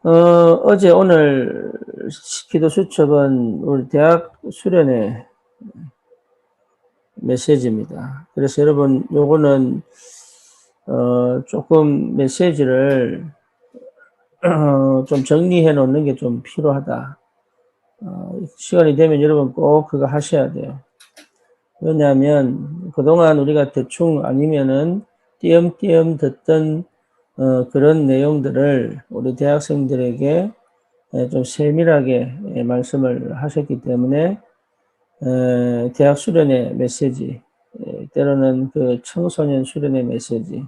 어제 오늘 기도 수첩은 우리 대학 수련회 메시지입니다. 그래서 여러분 요거는 조금 메시지를 좀 정리해 놓는 게 좀 필요하다. 시간이 되면 여러분 꼭 그거 하셔야 돼요. 왜냐하면 그동안 우리가 대충 아니면은 띄엄띄엄 듣던 그런 내용들을 우리 대학생들에게 좀 세밀하게 말씀을 하셨기 때문에 대학 수련회 메시지, 때로는 그 청소년 수련회 메시지,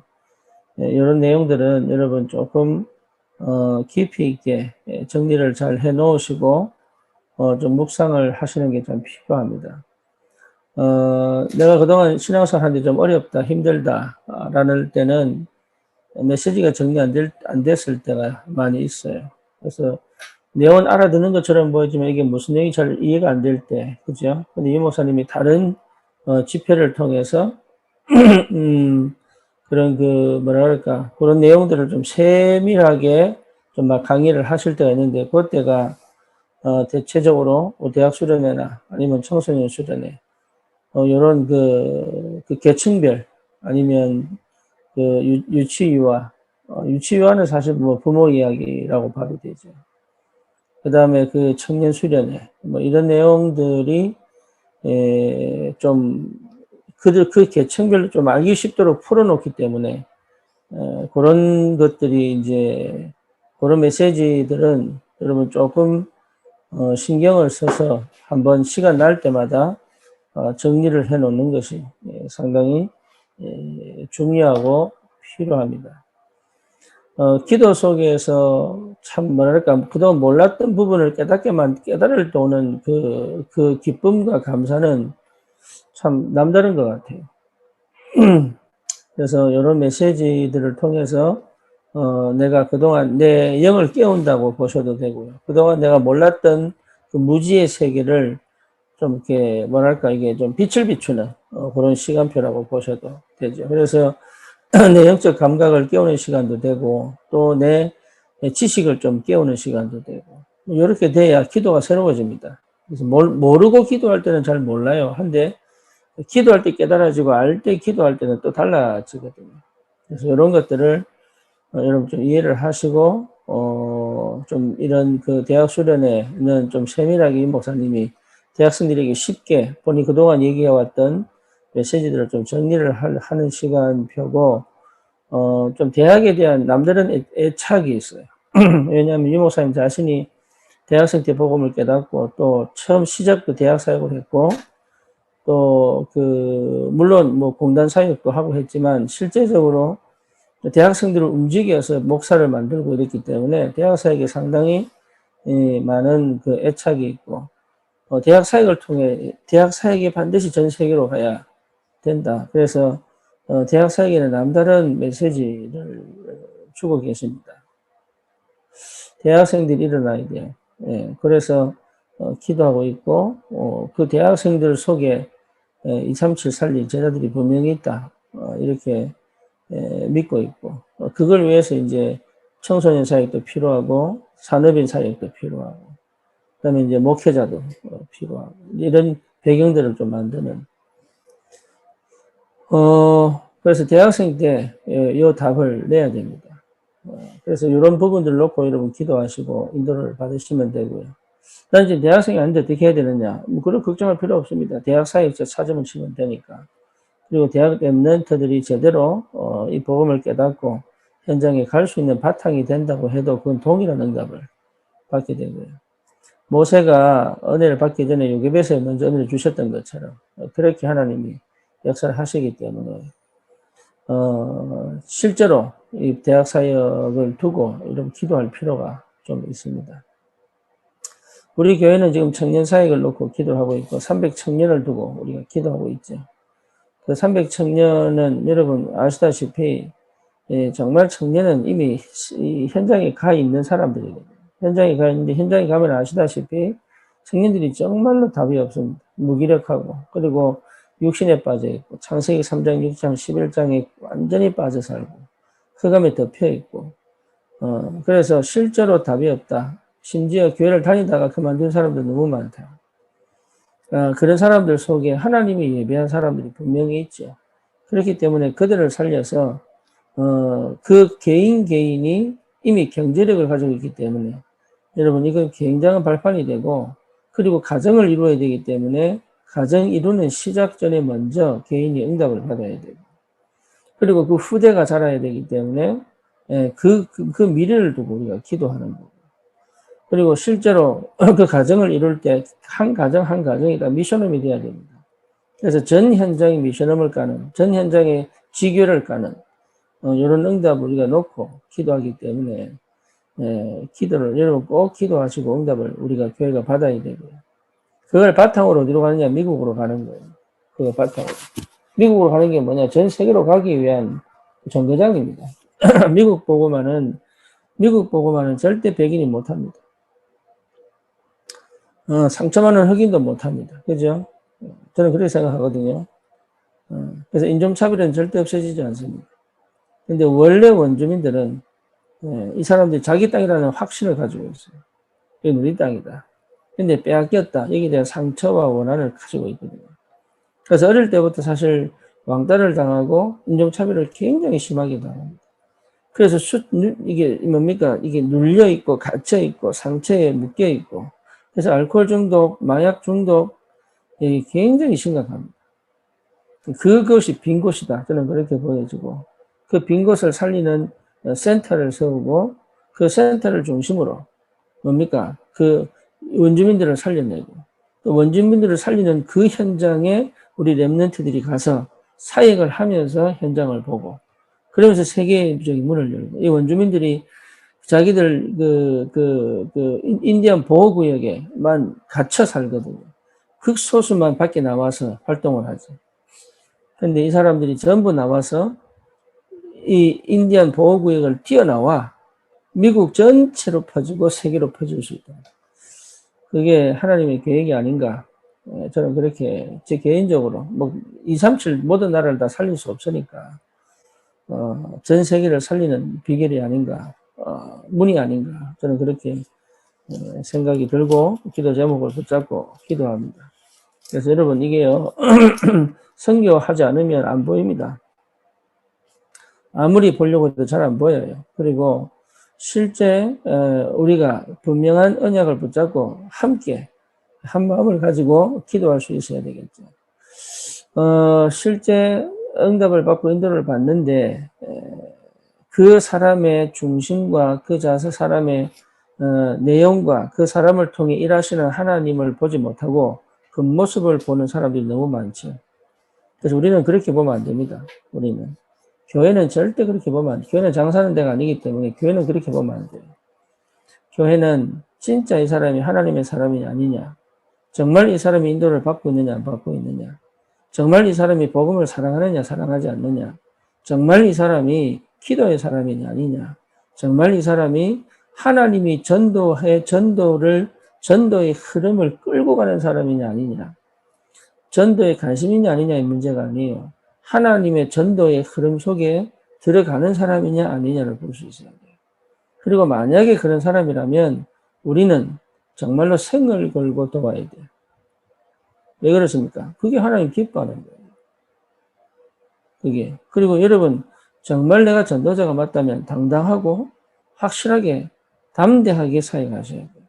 이런 내용들은 여러분 조금 깊이 있게 정리를 잘 해 놓으시고 좀 묵상을 하시는 게 좀 필요합니다. 내가 그동안 신앙생활 하는데 좀 어렵다, 힘들다 라는 때는 메시지가 정리 안 됐을 때가 많이 있어요. 그래서 내용은 알아듣는 것처럼 보이지만 이게 무슨 내용이 잘 이해가 안 될 때, 그죠? 근데 이 목사님이 다른 집회를 통해서 그런 그 뭐라 그럴까, 그런 내용들을 좀 세밀하게 좀 막 강의를 하실 때가 있는데, 그때가 대체적으로 대학 수련회나 아니면 청소년 수련회, 요런 그 계층별 아니면 그 유치유아, 유치유아는 사실 뭐 부모 이야기라고 봐도 되죠. 그 다음에 그 청년 수련회, 뭐 이런 내용들이, 좀, 그 계층별로 좀 알기 쉽도록 풀어놓기 때문에, 그런 것들이 이제, 그런 메시지들은 여러분 조금, 신경을 써서 한번 시간 날 때마다, 정리를 해 놓는 것이 상당히 중요하고 필요합니다. 기도 속에서 참 뭐랄까 그동안 몰랐던 부분을 깨달을 때 오는 그 기쁨과 감사는 참 남다른 것 같아요. 그래서 이런 메시지들을 통해서 내가 그동안 내 영을 깨운다고 보셔도 되고요. 그동안 내가 몰랐던 그 무지의 세계를 좀 이렇게 뭐랄까 이게 좀 빛을 비추는 그런 시간표라고 보셔도 되죠. 그래서 내 영적 감각을 깨우는 시간도 되고 또 내 지식을 좀 깨우는 시간도 되고 이렇게 돼야 기도가 새로워집니다. 그래서 모르고 기도할 때는 잘 몰라요. 한데 기도할 때 깨달아지고 알 때 기도할 때는 또 달라지거든요. 그래서 이런 것들을 여러분 좀 이해를 하시고 좀 이런 그 대학 수련회는 좀 세밀하게 이 목사님이 대학생들에게 쉽게 본인이 그동안 얘기해왔던 메시지들을 좀 정리를 하는 시간표고 좀 대학에 대한 남다른 애착이 있어요. 왜냐하면 유 목사님 자신이 대학생 때 복음을 깨닫고 또 처음 시작도 대학 사역을 했고 또 물론 뭐 공단 사역도 하고 했지만 실제적으로 대학생들을 움직여서 목사를 만들고 이랬기 때문에 대학 사역에 상당히 많은 그 애착이 있고 대학 사역을 통해 대학 사역이 반드시 전 세계로 가야 된다. 그래서 대학 사역에는 남다른 메시지를 주고 계십니다. 대학생들이 일어나야 돼요. 예, 그래서 기도하고 있고 그 대학생들 속에 237 살릴 제자들이 분명히 있다. 이렇게 믿고 있고 그걸 위해서 이제 청소년 사역도 필요하고 산업인 사역도 필요하고 그다음에 이제 목회자도 필요하고 이런 배경들을 좀 만드는 그래서 대학생 때 이 답을 내야 됩니다. 그래서 이런 부분들 놓고 여러분 기도하시고 인도를 받으시면 되고요. 난 이제 대학생이 아닌데 어떻게 해야 되느냐? 뭐 그런 걱정할 필요 없습니다. 대학 사역자 찾으면 치면 되니까. 그리고 대학 랩런트들이 제대로 이 복음을 깨닫고 현장에 갈 수 있는 바탕이 된다고 해도 그건 동일한 응답을 받게 되고요. 모세가 은혜를 받기 전에 요괴벳에 먼저 은혜를 주셨던 것처럼 그렇게 하나님이 역사를 하시기 때문에 실제로 이 대학 사역을 두고 이런 기도할 필요가 좀 있습니다. 우리 교회는 지금 청년 사역을 놓고 기도하고 있고 300 청년을 두고 우리가 기도하고 있죠. 그 300 청년은 여러분 아시다시피 정말 청년은 이미 현장에 가 있는 사람들이거든요. 현장에 가 있는데 현장에 가면 아시다시피 청년들이 정말로 답이 없습니다. 무기력하고 그리고 육신에 빠져 있고 창세기 3장, 6장, 11장에 완전히 빠져 살고 흑암에 덮여 있고 그래서 실제로 답이 없다. 심지어 교회를 다니다가 그만둔 사람도 너무 많다. 그런 사람들 속에 하나님이 예배한 사람들이 분명히 있죠. 그렇기 때문에 그들을 살려서 그 개인이 이미 경제력을 가지고 있기 때문에 여러분 이건 굉장한 발판이 되고 그리고 가정을 이루어야 되기 때문에 가정 이루는 시작 전에 먼저 개인이 응답을 받아야 되고 그리고 그 후대가 자라야 되기 때문에 그 미래를 두고 우리가 기도하는 거고 그리고 실제로 그 가정을 이룰 때 한 가정 한 가정이 다 미션홈이 돼야 됩니다. 그래서 전 현장에 미션홈을 까는 전 현장에 지교를 까는 이런 응답을 우리가 놓고 기도하기 때문에 기도를 여러분 꼭 기도하시고 응답을 우리가 교회가 받아야 되고요. 그걸 바탕으로 어디로 가느냐? 미국으로 가는 거예요. 그걸 바탕으로. 미국으로 가는 게 뭐냐? 전 세계로 가기 위한 정거장입니다. 미국 보고만은 절대 백인이 못합니다. 상처만은 흑인도 못합니다. 그죠? 저는 그렇게 생각하거든요. 그래서 인종차별은 절대 없어지지 않습니다. 근데 원래 원주민들은 이 사람들이 자기 땅이라는 확신을 가지고 있어요. 이게 우리 땅이다. 근데 빼앗겼다. 여기에 대한 상처와 원한을 가지고 있거든요. 그래서 어릴 때부터 사실 왕따를 당하고 인종차별을 굉장히 심하게 당합니다. 그래서 이게 뭡니까? 이게 눌려있고, 갇혀있고, 상처에 묶여있고, 그래서 알코올 중독, 마약 중독, 굉장히 심각합니다. 그것이 빈 곳이다. 저는 그렇게 보여지고, 그 빈 곳을 살리는 센터를 세우고, 그 센터를 중심으로, 뭡니까? 그 원주민들을 살려내고, 또 원주민들을 살리는 그 현장에 우리 랩런트들이 가서 사역을 하면서 현장을 보고, 그러면서 세계적인 문을 열고, 이 원주민들이 자기들 인디언 보호구역에만 갇혀 살거든요. 극소수만 밖에 나와서 활동을 하지. 근데 이 사람들이 전부 나와서 이 인디언 보호구역을 뛰어나와 미국 전체로 퍼지고 세계로 퍼질 수 있다. 그게 하나님의 계획이 아닌가. 저는 그렇게 제 개인적으로 뭐 237 모든 나라를 다 살릴 수 없으니까 전 세계를 살리는 비결이 아닌가. 문이 아닌가. 저는 그렇게 생각이 들고 기도 제목을 붙잡고 기도합니다. 그래서 여러분 이게요. 선교하지 않으면 안 보입니다. 아무리 보려고 해도 잘 안 보여요. 그리고 실제 우리가 분명한 언약을 붙잡고 함께 한 마음을 가지고 기도할 수 있어야 되겠죠. 실제 응답을 받고 인도를 받는데 그 사람의 중심과 그 자세 사람의 내용과 그 사람을 통해 일하시는 하나님을 보지 못하고 그 모습을 보는 사람들이 너무 많죠. 그래서 우리는 그렇게 보면 안 됩니다. 우리는. 교회는 절대 그렇게 보면 안 돼요. 교회는 장사하는 데가 아니기 때문에 교회는 그렇게 보면 안 돼요. 교회는 진짜 이 사람이 하나님의 사람이 아니냐. 정말 이 사람이 인도를 받고 있느냐 안 받고 있느냐. 정말 이 사람이 복음을 사랑하느냐 사랑하지 않느냐. 정말 이 사람이 기도의 사람이냐 아니냐. 정말 이 사람이 하나님이 전도의 흐름을 끌고 가는 사람이냐 아니냐. 전도에 관심 있냐 아니냐의 문제가 아니에요. 하나님의 전도의 흐름 속에 들어가는 사람이냐 아니냐를 볼 수 있어야 돼요. 그리고 만약에 그런 사람이라면 우리는 정말로 생을 걸고 도와야 돼요. 왜 그렇습니까? 그게 하나님 기뻐하는 거예요. 그게. 그리고 여러분 정말 내가 전도자가 맞다면 당당하고 확실하게 담대하게 사역하셔야 돼요.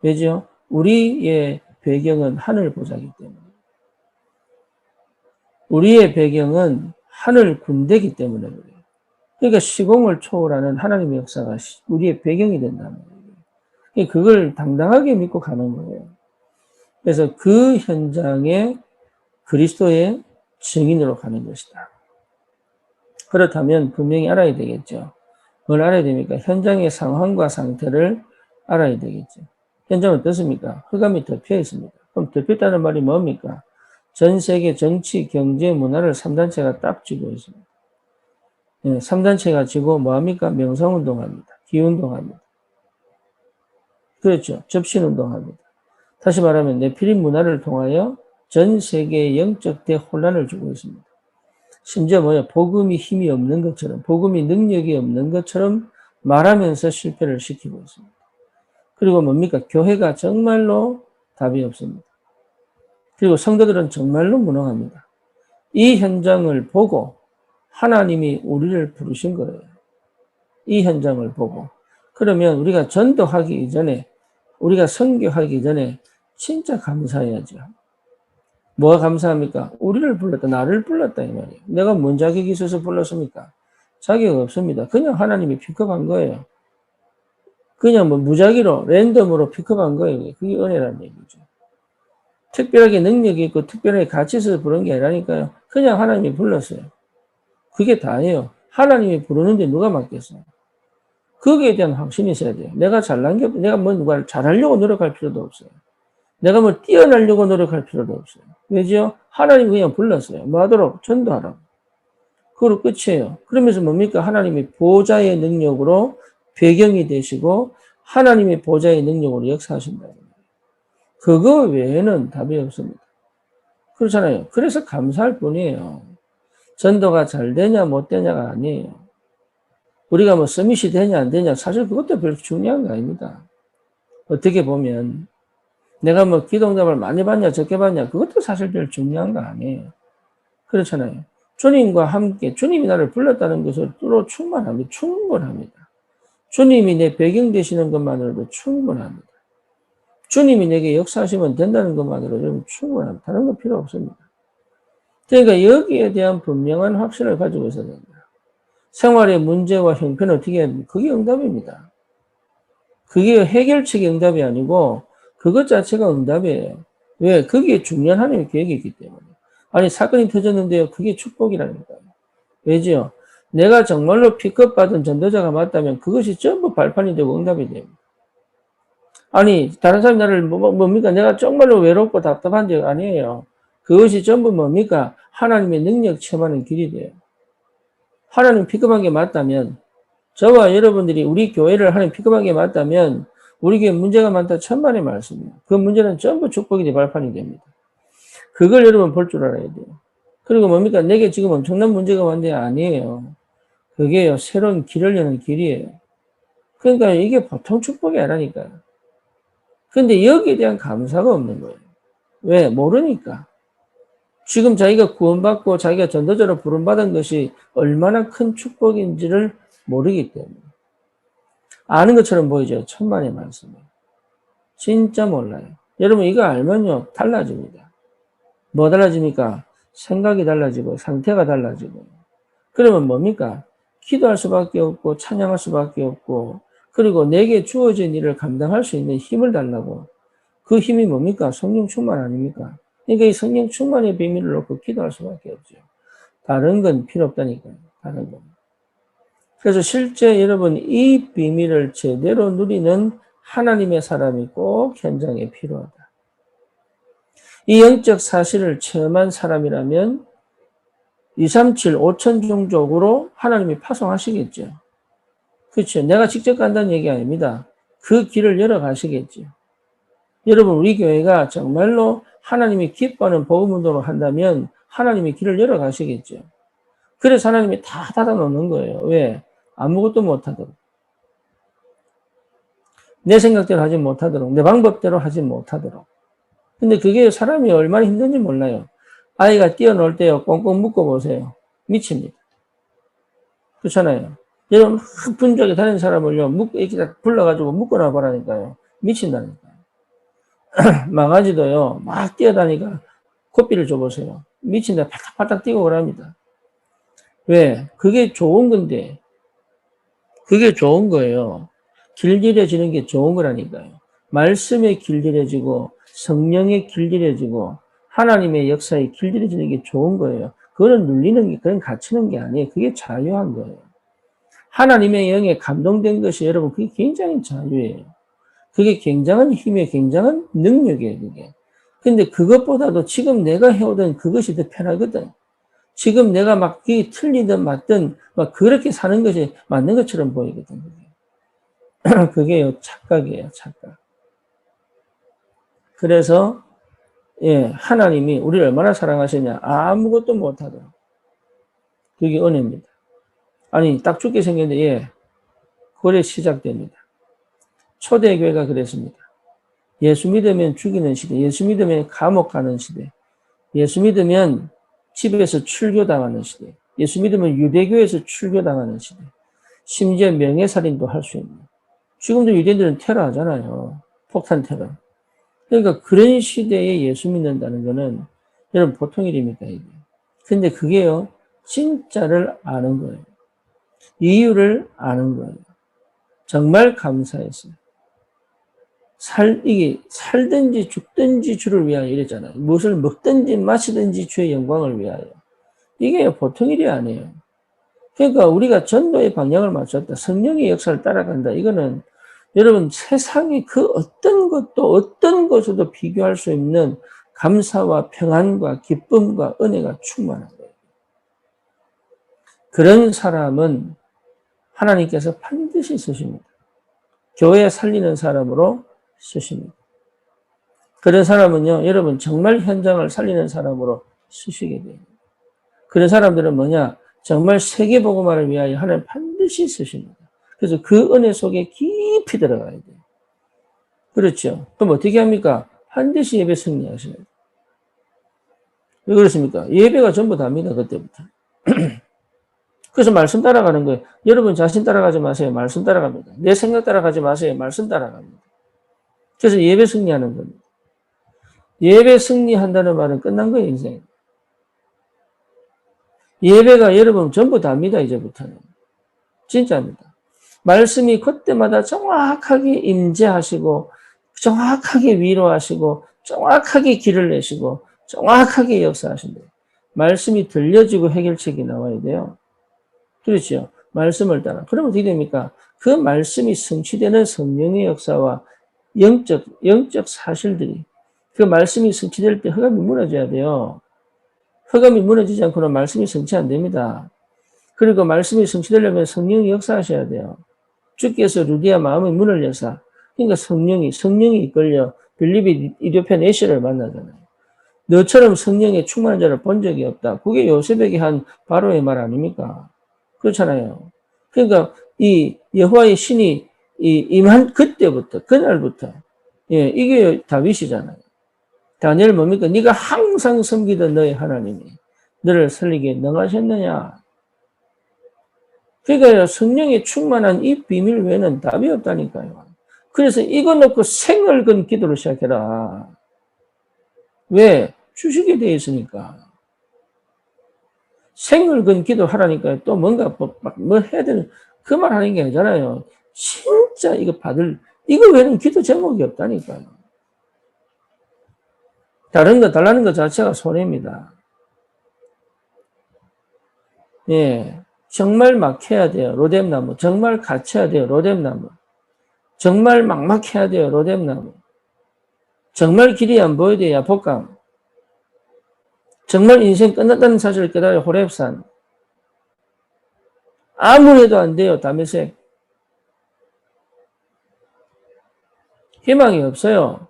왜죠? 우리의 배경은 하늘 보좌이기 때문에. 우리의 배경은 하늘 군대이기 때문에 그래요. 그러니까 시공을 초월하는 하나님의 역사가 우리의 배경이 된다는 거예요. 그걸 당당하게 믿고 가는 거예요. 그래서 그 현장에 그리스도의 증인으로 가는 것이다. 그렇다면 분명히 알아야 되겠죠. 뭘 알아야 됩니까? 현장의 상황과 상태를 알아야 되겠죠. 현장은 어떻습니까? 흑암이 덮여 있습니다. 그럼 덮였다는 말이 뭡니까? 전 세계 정치, 경제, 문화를 3단체가 딱 쥐고 있습니다. 3단체가 쥐고 뭐합니까? 명상운동합니다. 기운동합니다. 그렇죠. 접신운동합니다. 다시 말하면 네피림 문화를 통하여 전 세계의 영적 대혼란을 주고 있습니다. 심지어 복음이 힘이 없는 것처럼, 복음이 능력이 없는 것처럼 말하면서 실패를 시키고 있습니다. 그리고 뭡니까? 교회가 정말로 답이 없습니다. 그리고 성도들은 정말로 무능합니다. 이 현장을 보고 하나님이 우리를 부르신 거예요. 이 현장을 보고. 그러면 우리가 전도하기 이전에, 우리가 선교하기 전에 진짜 감사해야죠. 뭐가 감사합니까? 우리를 불렀다, 나를 불렀다, 이 말이에요. 내가 뭔 자격이 있어서 불렀습니까? 자격 없습니다. 그냥 하나님이 픽업한 거예요. 그냥 뭐 무작위로, 랜덤으로 픽업한 거예요. 그게 은혜라는 얘기죠. 특별하게 능력이 있고, 특별하게 가치 있어서 부른 게 아니라니까요. 그냥 하나님이 불렀어요. 그게 다예요. 하나님이 부르는데 누가 맡겠어요? 거기에 대한 확신이 있어야 돼요. 내가 잘난 게, 내가 뭐 누가 잘하려고 노력할 필요도 없어요. 내가 뭐 뛰어나려고 노력할 필요도 없어요. 왜죠? 하나님이 그냥 불렀어요. 뭐 하도록? 전도하라고. 그걸로 끝이에요. 그러면서 뭡니까? 하나님이 보좌의 능력으로 배경이 되시고 하나님의 보좌의 능력으로 역사하신다. 그거 외에는 답이 없습니다. 그렇잖아요. 그래서 감사할 뿐이에요. 전도가 잘 되냐 못 되냐가 아니에요. 우리가 뭐 서밋이 되냐 안 되냐 사실 그것도 별로 중요한 거 아닙니다. 어떻게 보면 내가 뭐 기도응답을 많이 받냐 적게 받냐 그것도 사실 별로 중요한 거 아니에요. 그렇잖아요. 주님과 함께 주님이 나를 불렀다는 것으로 충분합니다. 충분합니다. 주님이 내 배경 되시는 것만으로도 충분합니다. 주님이 내게 역사하시면 된다는 것만으로도 충분합니다. 다른 건 필요 없습니다. 그러니까 여기에 대한 분명한 확신을 가지고 있어야 됩니다. 생활의 문제와 형편을 어떻게 해야 됩니까? 그게 응답입니다. 그게 해결책의 응답이 아니고 그것 자체가 응답이에요. 왜? 그게 중요한 하나님의 계획이 있기 때문에. 아니 사건이 터졌는데요. 그게 축복이라니까요. 왜죠? 내가 정말로 픽업받은 전도자가 맞다면 그것이 전부 발판이 되고 응답이 됩니다. 아니 다른 사람이 나를 뭡니까? 내가 정말로 외롭고 답답한 적 아니에요. 그것이 전부 뭡니까? 하나님의 능력 체험하는 길이 돼요. 하나님 픽업한 게 맞다면 저와 여러분들이 우리 교회를 하나님 픽업한 게 맞다면 우리 교회 문제가 많다 천만의 말씀이에요. 그 문제는 전부 축복이 돼 발판이 됩니다. 그걸 여러분 볼 줄 알아야 돼요. 그리고 뭡니까? 내게 지금 엄청난 문제가 왔는데 아니에요. 그게요. 새로운 길을 여는 길이에요. 그러니까 이게 보통 축복이 아니라니까요. 근데 여기에 대한 감사가 없는 거예요. 왜? 모르니까. 지금 자기가 구원받고 자기가 전도자로 부름받은 것이 얼마나 큰 축복인지를 모르기 때문에. 아는 것처럼 보이죠? 천만의 말씀이에요. 진짜 몰라요. 여러분 이거 알면요. 달라집니다. 뭐 달라집니까? 생각이 달라지고 상태가 달라지고. 그러면 뭡니까? 기도할 수밖에 없고 찬양할 수밖에 없고 그리고 내게 주어진 일을 감당할 수 있는 힘을 달라고. 그 힘이 뭡니까? 성령 충만 아닙니까? 그러니까 이 성령 충만의 비밀을 놓고 기도할 수밖에 없죠. 다른 건 필요 없다니까요. 다른 건. 그래서 실제 여러분 이 비밀을 제대로 누리는 하나님의 사람이 꼭 현장에 필요하다. 이 영적 사실을 체험한 사람이라면 237, 5천 종족으로 하나님이 파송하시겠죠. 그렇죠. 내가 직접 간다는 얘기 아닙니다. 그 길을 열어가시겠죠. 여러분 우리 교회가 정말로 하나님이 기뻐하는 복음운동을 한다면 하나님이 길을 열어가시겠죠. 그래서 하나님이 다 닫아놓는 거예요. 왜? 아무것도 못하도록. 내 생각대로 하지 못하도록. 내 방법대로 하지 못하도록. 근데 그게 사람이 얼마나 힘든지 몰라요. 아이가 뛰어놀 때요. 꽁꽁 묶어보세요. 미칩니다. 그렇잖아요. 여러분 막 분주하게 다니는 사람을요. 이렇게 불러가지고 묶어놔 보라니까요. 미친다니까요. 망아지도요. 막 뛰어다니까 코피를 줘보세요. 미친다. 팔딱팔딱 뛰고 그럽니다. 왜? 그게 좋은 건데. 그게 좋은 거예요. 길들여지는 게 좋은 거라니까요. 말씀에 길들여지고 성령에 길들여지고 하나님의 역사에 길들여지는 게 좋은 거예요. 그거는 눌리는 게, 그건 갇히는 게 아니에요. 그게 자유한 거예요. 하나님의 영에 감동된 것이 여러분, 그게 굉장히 자유예요. 그게 굉장한 힘이에요. 굉장한 능력이에요, 그게. 근데 그것보다도 지금 내가 해오던 그것이 더 편하거든. 지금 내가 막 이게 틀리든 맞든 막 그렇게 사는 것이 맞는 것처럼 보이거든. 그게요, 착각이에요, 착각. 그래서 예, 하나님이 우리를 얼마나 사랑하시냐. 아무것도 못하도록. 그게 은혜입니다. 아니, 딱 죽게 생겼는데, 예, 그래 시작됩니다. 초대교회가 그랬습니다. 예수 믿으면 죽이는 시대, 예수 믿으면 감옥 가는 시대, 예수 믿으면 집에서 출교당하는 시대, 예수 믿으면 유대교에서 출교당하는 시대, 심지어 명예살인도 할 수 있는. 지금도 유대인들은 테러 하잖아요. 폭탄 테러. 그러니까 그런 시대에 예수 믿는다는 거는 여러분 보통 일입니까, 이게? 근데 그게요, 진짜를 아는 거예요. 이유를 아는 거예요. 정말 감사했어요. 이게 살든지 죽든지 주를 위하여 이랬잖아요. 무엇을 먹든지 마시든지 주의 영광을 위하여. 이게 보통 일이 아니에요. 그러니까 우리가 전도의 방향을 맞췄다. 성령의 역사를 따라간다. 이거는 여러분 세상의 그 어떤 것도 어떤 것에도 비교할 수 없는 감사와 평안과 기쁨과 은혜가 충만한 거예요. 그런 사람은 하나님께서 반드시 쓰십니다. 교회 살리는 사람으로 쓰십니다. 그런 사람은요, 여러분 정말 현장을 살리는 사람으로 쓰시게 돼요. 그런 사람들은 뭐냐? 정말 세계복음화를 위하여 하나님 반드시 쓰십니다. 그래서 그 은혜 속에 깊이 들어가야 돼요. 그렇죠? 그럼 어떻게 합니까? 반드시 예배 승리하셔야 돼요. 왜 그렇습니까? 예배가 전부 다입니다, 그때부터. 그래서 말씀 따라가는 거예요. 여러분 자신 따라가지 마세요. 말씀 따라갑니다. 내 생각 따라가지 마세요. 말씀 따라갑니다. 그래서 예배 승리하는 겁니다. 예배 승리한다는 말은 끝난 거예요, 인생. 예배가 여러분 전부 다입니다, 이제부터는. 진짜입니다. 말씀이 그때마다 정확하게 임재하시고, 정확하게 위로하시고, 정확하게 길을 내시고, 정확하게 역사하신대요. 말씀이 들려지고 해결책이 나와야 돼요. 그렇죠. 말씀을 따라. 그러면 어떻게 됩니까? 그 말씀이 성취되는 성령의 역사와 영적 사실들이, 그 말씀이 성취될 때 흑암이 무너져야 돼요. 흑암이 무너지지 않고는 말씀이 성취 안 됩니다. 그리고 말씀이 성취되려면 성령이 역사하셔야 돼요. 주께서 루디아 마음의 문을 여사. 그러니까 성령이 이끌려 빌립이 이디오피아 에시를 만나잖아요. 너처럼 성령에 충만한 자를 본 적이 없다. 그게 요셉에게 한 바로의 말 아닙니까? 그렇잖아요. 그러니까 이 여호와의 신이 임한 그때부터, 그날부터, 예, 이게 다윗이잖아요. 다니엘 뭡니까? 네가 항상 섬기던 너의 하나님이 너를 살리기에 능하셨느냐? 그러니까 성령에 충만한 이 비밀 외에는 답이 없다니까요. 그래서 이거 놓고 생을 건 기도를 시작해라. 왜? 주식에 대해 있으니까. 생을 건 기도하라니까요. 또 뭔가 뭐 해야 되는 그 말 하는 게 아니잖아요. 진짜 이거 이거 외에는 기도 제목이 없다니까요. 달라는 것 자체가 손해입니다. 예. 정말 막혀야 돼요. 로뎀나무. 정말 갇혀야 돼요. 로뎀나무. 정말 막막해야 돼요. 로뎀나무. 정말 길이 안 보여야 돼요. 야복강. 정말 인생 끝났다는 사실을 깨달아요. 호렙산. 아무래도 안 돼요. 다메섹. 희망이 없어요.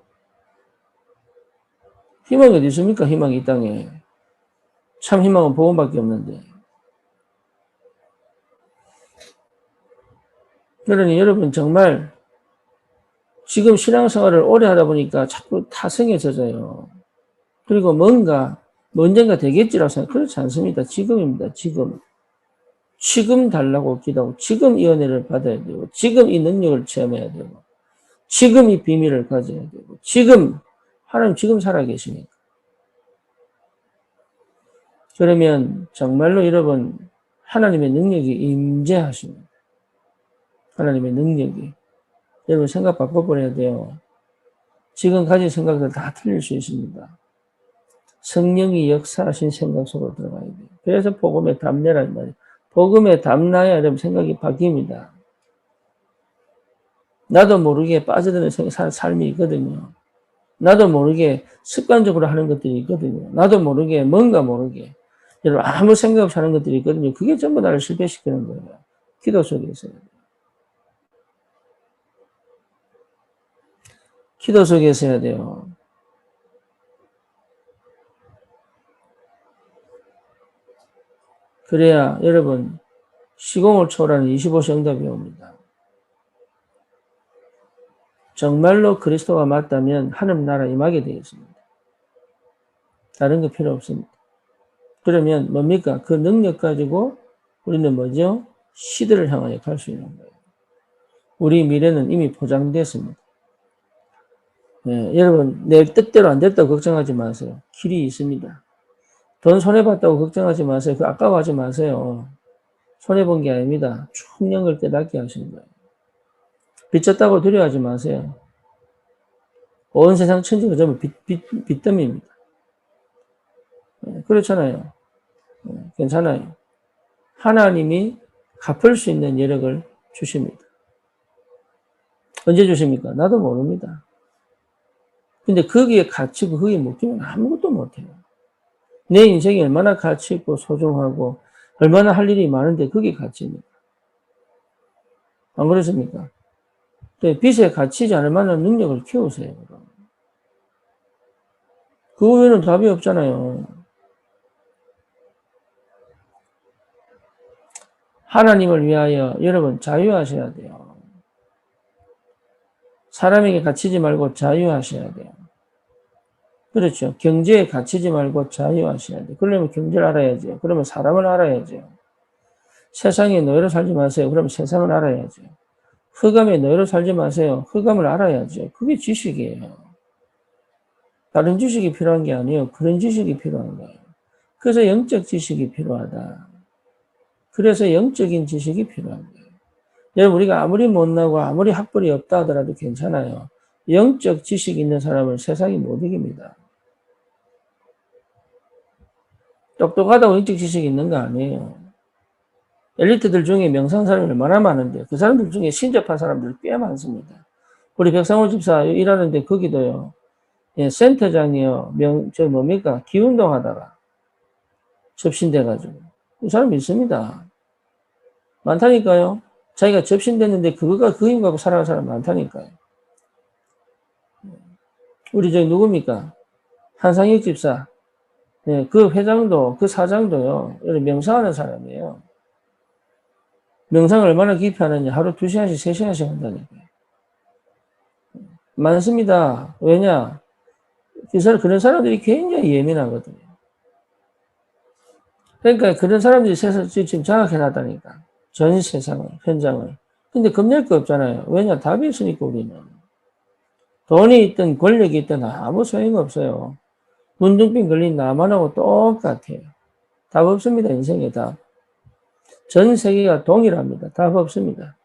희망이 어디 있습니까? 희망이 이 땅에. 참 희망은 복음밖에 없는데. 그러니 여러분 정말 지금 신앙생활을 오래 하다 보니까 자꾸 타성에 젖어요. 그리고 언젠가 되겠지라고 생각. 그렇지 않습니다. 지금입니다. 지금. 지금 달라고 기도하고, 지금 이 은혜를 받아야 되고, 지금 이 능력을 체험해야 되고, 지금 이 비밀을 가져야 되고, 하나님 지금 살아계시니까. 그러면 정말로 여러분, 하나님의 능력이 임재하십니다. 하나님의 능력이. 여러분 생각 바꿔버려야 돼요. 지금 가진 생각들 다 틀릴 수 있습니다. 성령이 역사하신 생각 속으로 들어가야 돼요. 그래서 복음의 담내란 말이에요. 복음의 담나야 여러분 생각이 바뀝니다. 나도 모르게 빠져드는 삶이 있거든요. 나도 모르게 습관적으로 하는 것들이 있거든요. 나도 모르게 뭔가 모르게 여러분 아무 생각 없이 하는 것들이 있거든요. 그게 전부 나를 실패시키는 거예요. 기도 속에서요. 기도 속에서 해야 돼요. 그래야 여러분 시공을 초월하는 25시 응답이 옵니다. 정말로 그리스도가 맞다면 하늘 나라 임하게 되겠습니다. 다른 거 필요 없습니다. 그러면 뭡니까? 그 능력 가지고 우리는 뭐죠? 시대를 향하여 갈 수 있는 거예요. 우리 미래는 이미 포장됐습니다. 예, 여러분, 내 뜻대로 안 됐다고 걱정하지 마세요. 길이 있습니다. 돈 손해봤다고 걱정하지 마세요. 그 아까워하지 마세요. 손해본 게 아닙니다. 충분한 걸 깨닫게 하시는 거예요. 빚졌다고 두려워하지 마세요. 온 세상 천지가 전부 빚더미입니다. 예, 그렇잖아요. 예, 괜찮아요. 하나님이 갚을 수 있는 여력을 주십니다. 언제 주십니까? 나도 모릅니다. 근데 거기에 갇히고 거기에 묶이면 아무것도 못해요. 내 인생이 얼마나 가치 있고 소중하고 얼마나 할 일이 많은데 거기에 갇힙니까? 안 그렇습니까? 빚에 갇히지 않을 만한 능력을 키우세요. 그 외에는 답이 없잖아요. 하나님을 위하여 여러분 자유하셔야 돼요. 사람에게 갇히지 말고 자유하셔야 돼요. 그렇죠. 경제에 갇히지 말고 자유하셔야 돼요. 그러려면 경제를 알아야죠. 그러면 사람을 알아야죠. 세상에 노예로 살지 마세요. 그러면 세상을 알아야죠. 흑암에 노예로 살지 마세요. 흑암을 알아야죠. 그게 지식이에요. 다른 지식이 필요한 게 아니에요. 그런 지식이 필요한 거예요. 그래서 영적 지식이 필요하다. 그래서 영적인 지식이 필요한 거예요. 여러분, 우리가 아무리 못나고 아무리 학벌이 없다 하더라도 괜찮아요. 영적 지식이 있는 사람을 세상이 못 이깁니다. 똑똑하다고 영적 지식이 있는 거 아니에요. 엘리트들 중에 명상한 사람이 얼마나 많은데 그 사람들 중에 신접한 사람들 꽤 많습니다. 우리 백상호 집사 일하는데 거기도요. 예, 센터장이요. 뭡니까? 기운동 하다가 접신돼가지고. 이 사람 있습니다. 많다니까요. 자기가 접신됐는데 그거가 그 힘 갖고 살아가는 사람 많다니까요. 우리 저기 누굽니까? 한상혁 집사. 네, 그 회장도, 그 사장도요. 명상하는 사람이에요. 명상을 얼마나 깊이 하느냐. 하루 2시간씩, 3시간씩 한다니까요. 많습니다. 왜냐? 그런 사람들이 굉장히 예민하거든요. 그러니까 그런 사람들이 지금 장악해놨다니까. 전 세상을, 현장을. 근데 겁낼 거 없잖아요. 왜냐? 답이 있으니까 우리는. 돈이 있든 권력이 있든 아무 소용없어요. 문둥병 걸린 나만하고 똑같아요. 답 없습니다. 인생에 답. 전 세계가 동일합니다. 답 없습니다.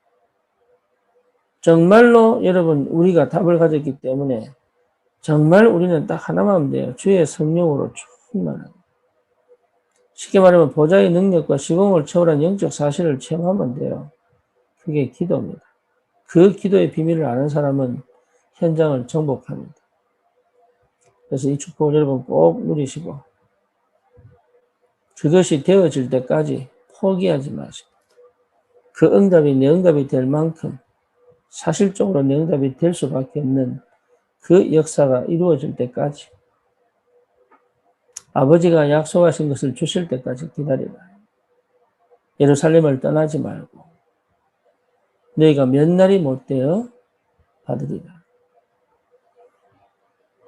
정말로 여러분 우리가 답을 가졌기 때문에 정말 우리는 딱 하나만 하면 돼요. 주의 성령으로 충만하다. 쉽게 말하면 보좌의 능력과 시공을 초월한 영적 사실을 체험하면 돼요. 그게 기도입니다. 그 기도의 비밀을 아는 사람은 현장을 정복합니다. 그래서 이 축복을 여러분 꼭 누리시고 그것이 되어질 때까지 포기하지 마시고 그 응답이 내 응답이 될 만큼 사실적으로 내 응답이 될 수밖에 없는 그 역사가 이루어질 때까지 아버지가 약속하신 것을 주실 때까지 기다리라. 예루살렘을 떠나지 말고 너희가 몇 날이 못되어 받으리라.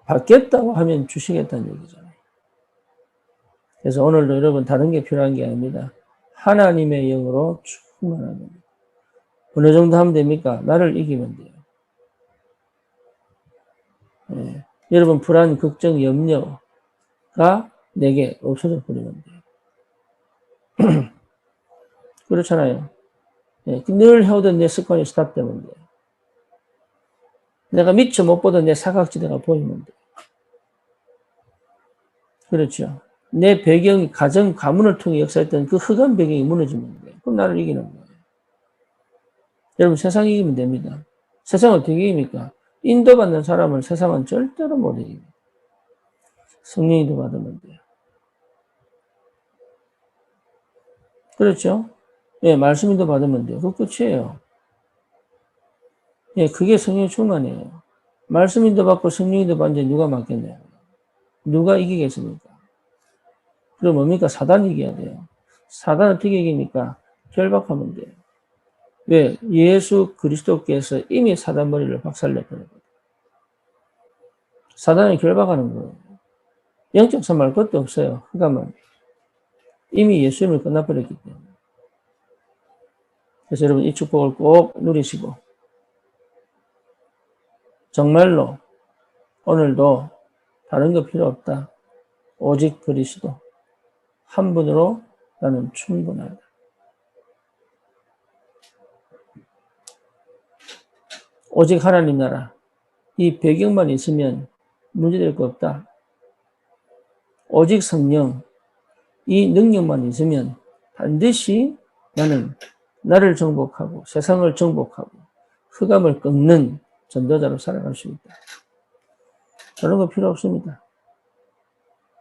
받겠다고 하면 주시겠다는 얘기잖아요. 그래서 오늘도 여러분 다른 게 필요한 게 아닙니다. 하나님의 영으로 충만한 겁니다. 어느 정도 하면 됩니까? 나를 이기면 돼요. 네. 여러분 불안, 걱정, 염려가 내게 없어져 버리면 돼요. 그렇잖아요. 네. 늘 해오던 내 습관이 스탑되면 돼요. 내가 미처 못 보던 내 사각지대가 보이면 돼요. 그렇죠. 내 배경이 가정, 가문을 통해 역사했던 그 흑암 배경이 무너지면 돼요. 그럼 나를 이기는 거예요. 여러분 세상 이기면 됩니다. 세상 어떻게 이깁니까? 인도받는 사람을 세상은 절대로 못 이깁니다. 성령이도 받으면 돼요. 그렇죠? 예, 말씀인도 받으면 돼요. 그 끝이에요. 예, 그게 성령 충만이에요. 말씀인도 받고 성령인도 받는데 누가 맞겠네요. 누가 이기겠습니까? 그럼 뭡니까? 사단이 이겨야 돼요. 사단 어떻게 이깁니까? 결박하면 돼요. 왜? 예수 그리스도께서 이미 사단 머리를 박살내버렸거든요. 사단을 결박하는 거예요. 영적 산말 것도 없어요. 흑암은 이미 예수님을 끝나버렸기 때문에. 그래서 여러분 이 축복을 꼭 누리시고 정말로 오늘도 다른 거 필요 없다. 오직 그리스도 한 분으로 나는 충분하다. 오직 하나님 나라 이 배경만 있으면 문제될 거 없다. 오직 성령 이 능력만 있으면 반드시 나는 나를 정복하고 세상을 정복하고 흑암을 꺾는 전도자로 살아갈 수 있다. 그런 거 필요 없습니다.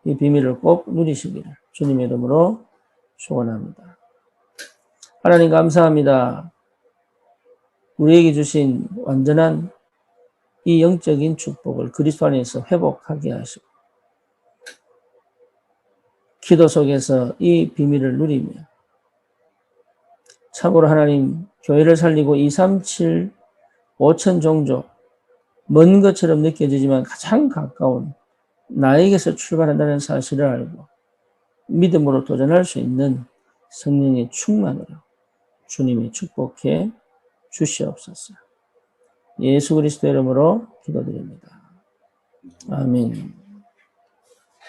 이 비밀을 꼭 누리시기를 주님의 이름으로 축원합니다. 하나님 감사합니다. 우리에게 주신 완전한 이 영적인 축복을 그리스도 안에서 회복하게 하시고 기도 속에서 이 비밀을 누리며 참으로 하나님 교회를 살리고 237 5천 종족 먼 것처럼 느껴지지만 가장 가까운 나에게서 출발한다는 사실을 알고 믿음으로 도전할 수 있는 성령의 충만으로 주님이 축복해 주시옵소서. 예수 그리스도 이름으로 기도드립니다. 아멘.